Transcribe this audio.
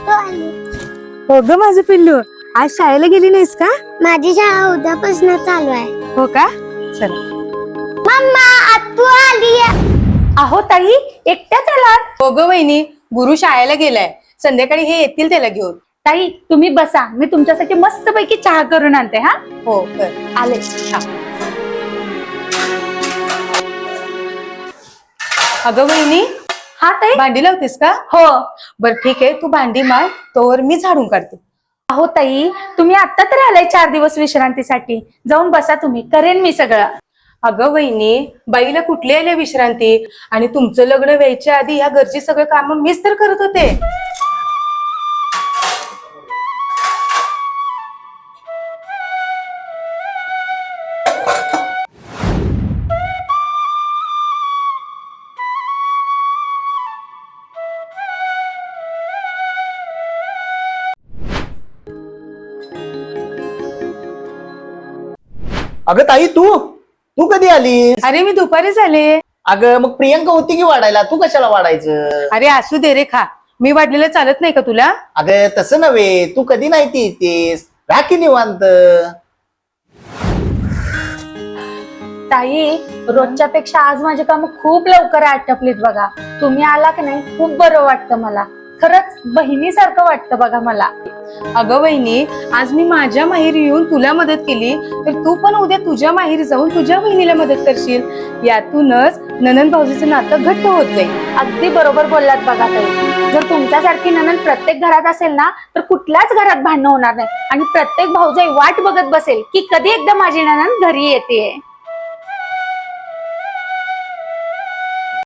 हो ग माझं पिल्लू, आज शाळेला गेली नाहीस का? माझी शाळा उद्यापासून चालू आहे. हो का? चल. मम्मा आतू आली. अहो ताई, एकट्याच आलात? हो ग वहिनी, गुरु शाळेला गेलाय, संध्याकाळी हे येतील त्याला घेऊन. ताई तुम्ही बसा, मी तुमच्यासाठी मस्तपैकी चहा करून आणते. हा हो कर. आले. अगं वहिनी, हा ताई. भांडी लावतेस का? हो. बर ठीक आहे, तू भांडी मार, तोवर मी झाडून काढते. अहो ताई, तुम्ही आता तर आलाय 4 दिवस विश्रांतीसाठी. जाऊन बसा तुम्ही, करेन मी सगळं. अगं वहिनी, बाईला कुठली आली विश्रांती? आणि तुमचं लग्न व्हायच्या आधी या घरची सगळं काम मीच तर करत होते. अगं ताई, तू कधी आली? अरे मी दुपारी झाले. अगं मग प्रियंका होती की वाढायला, तू कशाला वाढायचं? अरे असू दे रे, खा. मी वाढलेलं चालत नाही का तुला? अगं तसं नव्हे, तू कधी नाही ती येतेस, राखी निवांत. ताई, रोजच्या पेक्षा आज माझी कामं खूप लवकर आटपलीत बघा. तुम्ही आला की नाही, खूप बरं वाटतं मला. खरंच बहिणीसारखं वाटतं बघा मला. अगं वहिनी, आज मी माझ्या माहेरी येऊन तुला मदत केली, तर तू पण उद्या तुझ्या माहेरी जाऊन तुझ्या बहिणीला मदत करशील. यातूनच ननंद भाऊजीचं नातं घट्ट होत जाईल. अगदी बरोबर बोललात बघा ताई. जर तुमच्यासारखी नणंद प्रत्येक घरात असेल ना, तर कुठल्याच घरात भांडणं होणार नाही आणि प्रत्येक भाऊजाई वाट बघत बसेल की कधी एकदा माझी नणंद घरी येते.